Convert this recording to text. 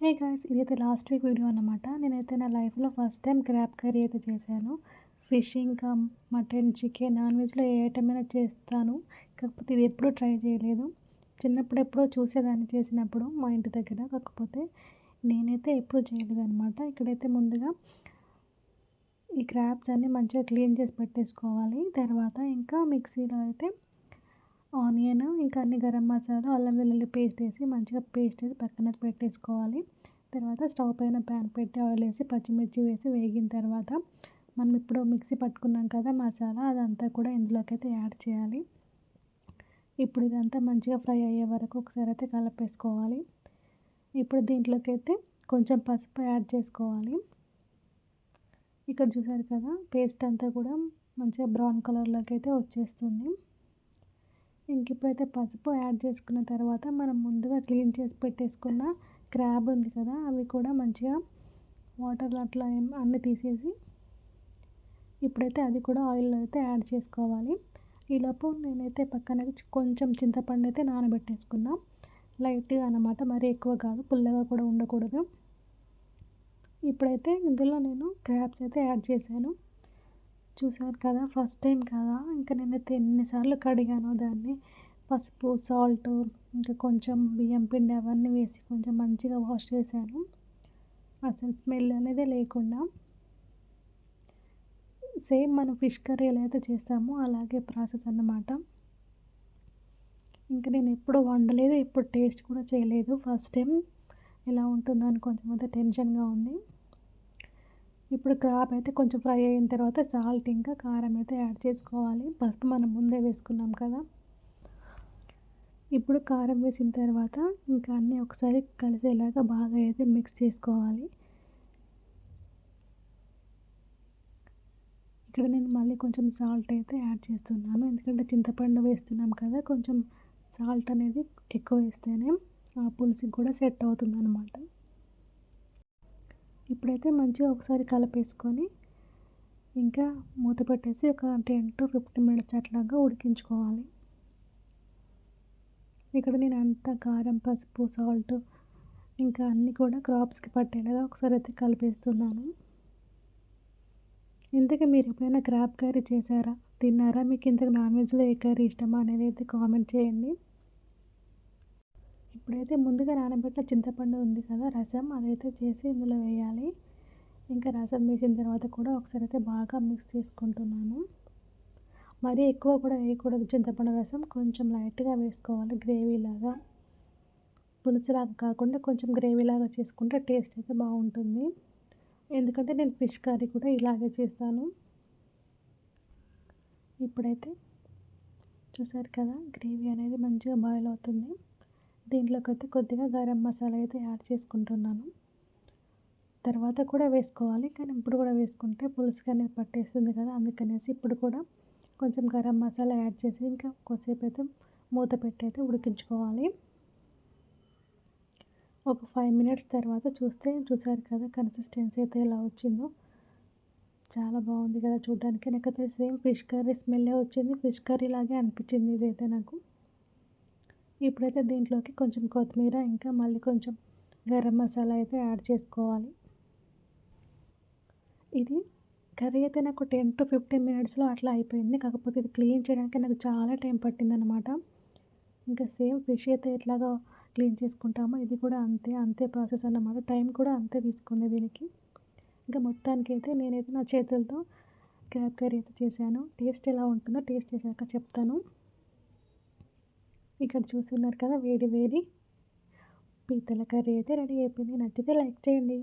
Hey guys! ఇదైతే last week video అన్నమాట. నేనైతే నా లైఫ్‌లో ఫస్ట్ టైం క్రాబ్ కర్రీ అయితే చేశాను. ఫిష్ ఇంకా మటన్, చికెన్, నాన్ వెజ్‌లో ఏ ఐటెమ్ అయినా చేస్తాను. కాకపోతే ఇది ఎప్పుడూ ట్రై చేయలేదు. చిన్నప్పుడు ఎప్పుడో చూసేదాన్ని చేసినప్పుడు మా ఇంటి దగ్గర. కాకపోతే నేనైతే ఎప్పుడూ చేయలేదనమాట. ఇక్కడైతే ముందుగా ఈ క్రాబ్స్ అన్నీ మంచిగా క్లీన్ చేసి పెట్టేసుకోవాలి. తర్వాత ఇంకా మిక్సీలో అయితే ఆనియన్ ఇంకా అన్ని గరం మసాలా, అల్లం వెల్లుల్లి పేస్ట్ వేసి మంచిగా పేస్ట్ వేసి పక్కన పెట్టేసుకోవాలి. తర్వాత స్టవ్ పైన ప్యాన్ పెట్టి ఆయిల్ వేసి పచ్చిమిర్చి వేసి వేగిన తర్వాత మనం ఇప్పుడు మిక్సీ పట్టుకున్నాం కదా మసాలా, అదంతా కూడా ఇందులోకి అయితే యాడ్ చేయాలి. ఇప్పుడు ఇదంతా మంచిగా ఫ్రై అయ్యే వరకు ఒకసారి అయితే కలిపేసుకోవాలి. ఇప్పుడు దీంట్లోకి అయితే కొంచెం పసుపు యాడ్ చేసుకోవాలి. ఇక్కడ చూసారు కదా పేస్ట్ అంతా కూడా మంచిగా బ్రౌన్ కలర్లోకి అయితే వచ్చేస్తుంది. ఇప్పుడైతే పసుపు యాడ్ చేసుకున్న తర్వాత మనం ముందుగా క్లీన్ చేసి పెట్టేసుకున్న క్రాబ్ ఉంది కదా, అవి కూడా మంచిగా వాటర్లో అట్లా అన్నీ తీసేసి ఇప్పుడైతే అది కూడా ఆయిల్లో అయితే యాడ్ చేసుకోవాలి. ఈలోపు నేనైతే పక్కన కొంచెం చింతపండు అయితే నానబెట్టేసుకున్నా, లైట్గా అన్నమాట, మరీ ఎక్కువ కాదు, పుల్లగా కూడా ఉండకూడదు. ఇప్పుడైతే ఇందులో నేను క్రాబ్స్ అయితే యాడ్ చేశాను. చూసారు కదా ఫస్ట్ టైం కదా, ఇంకా నేనైతే ఎన్నిసార్లు కడిగానో దాన్ని. పసుపు, సాల్ట్, ఇంకా కొంచెం బియ్యం పిండి అవన్నీ వేసి కొంచెం మంచిగా వాష్ చేశాను, అసలు స్మెల్ అనేది లేకుండా. సేమ్ మనం ఫిష్ కర్రీ ఎలా అయితే చేస్తామో అలాగే ప్రాసెస్ అన్నమాట. ఇంకా నేను ఎప్పుడు వండలేదు, ఎప్పుడు టేస్ట్ కూడా చేయలేదు. ఫస్ట్ టైం ఎలా ఉంటుందో అని కొంచెం అయితే టెన్షన్గా ఉంది. ఇప్పుడు క్రాబ్ అయితే కొంచెం ఫ్రై అయిన తర్వాత సాల్ట్ ఇంకా కారం అయితే యాడ్ చేసుకోవాలి. పసుపు మనం ముందే వేసుకున్నాం కదా. ఇప్పుడు కారం వేసిన తర్వాత ఇంకా అన్నీ ఒకసారి కలిసేలాగా బాగా అయితే మిక్స్ చేసుకోవాలి. ఇక్కడ నేను మళ్ళీ కొంచెం సాల్ట్ అయితే యాడ్ చేస్తున్నాను, ఎందుకంటే చింతపండు వేస్తున్నాం కదా, కొంచెం సాల్ట్ అనేది ఎక్కువ వేస్తేనే ఆ పులుసుకి కూడా సెట్ అవుతుందన్నమాట. ఇప్పుడైతే మంచిగా ఒకసారి కలిపేసుకొని ఇంకా మూత పెట్టేసి ఒక 10 to 15 minutes అట్లాగా ఉడికించుకోవాలి. ఇక్కడ నేను అంతా కారం, పసుపు, సాల్ట్ ఇంకా అన్నీ కూడా క్రాబ్స్కి పట్టేలాగా ఒకసారి అయితే కలిపేస్తున్నాను. ఇంతకీ మీరు ఎప్పుడైనా క్రాబ్ కర్రీ చేశారా, తిన్నారా? మీకు ఇంతకు నాన్ వెజ్లో ఏ కర్రీ ఇష్టమా అనేది అయితే కామెంట్ చేయండి. ఇప్పుడైతే ముందుగా నానబెట్టిన చింతపండు ఉంది కదా రసం, అదైతే చేసి ఇందులో వేయాలి. ఇంకా రసం వేసిన తర్వాత కూడా ఒకసారి అయితే బాగా మిక్స్ చేసుకుంటున్నాను. మరీ ఎక్కువ కూడా వేయకూడదు చింతపండు రసం, కొంచెం లైట్గా వేసుకోవాలి. గ్రేవీలాగా, పులుసులాగా కాకుండా కొంచెం గ్రేవీలాగా చేసుకుంటే టేస్ట్ అయితే బాగుంటుంది. ఎందుకంటే నేను ఫిష్ కర్రీ కూడా ఇలాగే చేస్తాను. ఇప్పుడైతే చూసారు కదా గ్రేవీ అనేది మంచిగా బాయిల్ అవుతుంది. దీంట్లోకి అయితే కొద్దిగా గరం మసాలా అయితే యాడ్ చేసుకుంటున్నాను. తర్వాత కూడా వేసుకోవాలి, కానీ ఇప్పుడు కూడా వేసుకుంటే పులుసుకి అనేది పట్టేస్తుంది కదా, అందుకనేసి ఇప్పుడు కూడా కొంచెం గరం మసాలా యాడ్ చేసి ఇంకా కొద్దిసేపు అయితే మూత పెట్టి అయితే ఉడికించుకోవాలి. ఒక 5 minutes తర్వాత చూసారు కదా కన్సిస్టెన్సీ అయితే ఎలా వచ్చిందో, చాలా బాగుంది కదా చూడడానికి. నాకైతే సేమ్ ఫిష్ కర్రీ స్మెల్లే వచ్చింది, ఫిష్ కర్రీ లాగే అనిపించింది ఇదైతే నాకు. ఇప్పుడైతే దీంట్లోకి కొంచెం కొత్తిమీర ఇంకా మళ్ళీ కొంచెం గరం మసాలా అయితే యాడ్ చేసుకోవాలి. ఇది కర్రీ అయితే నాకు 10 to 15 minutesలో అట్లా అయిపోయింది. కాకపోతే ఇది క్లీన్ చేయడానికి నాకు చాలా టైం పట్టిందనమాట. ఇంకా సేమ్ ఫిష్ అయితే ఎట్లాగో క్లీన్ చేసుకుంటామో ఇది కూడా అంతే ప్రాసెస్ అన్నమాట. టైం కూడా అంతే తీసుకుంది దీనికి. ఇంకా మొత్తానికైతే నేనైతే నా చేతులతో క్రాబ్ కర్రీ అయితే చేశాను. టేస్ట్ ఎలా ఉంటుందో టేస్ట్ చేశాక చెప్తాను. ఇక్కడ చూస్తున్నారు కదా వేడి వేడి పీతల కర్రీ అయితే రెడీ అయిపోయింది. నచ్చితే లైక్ చేయండి.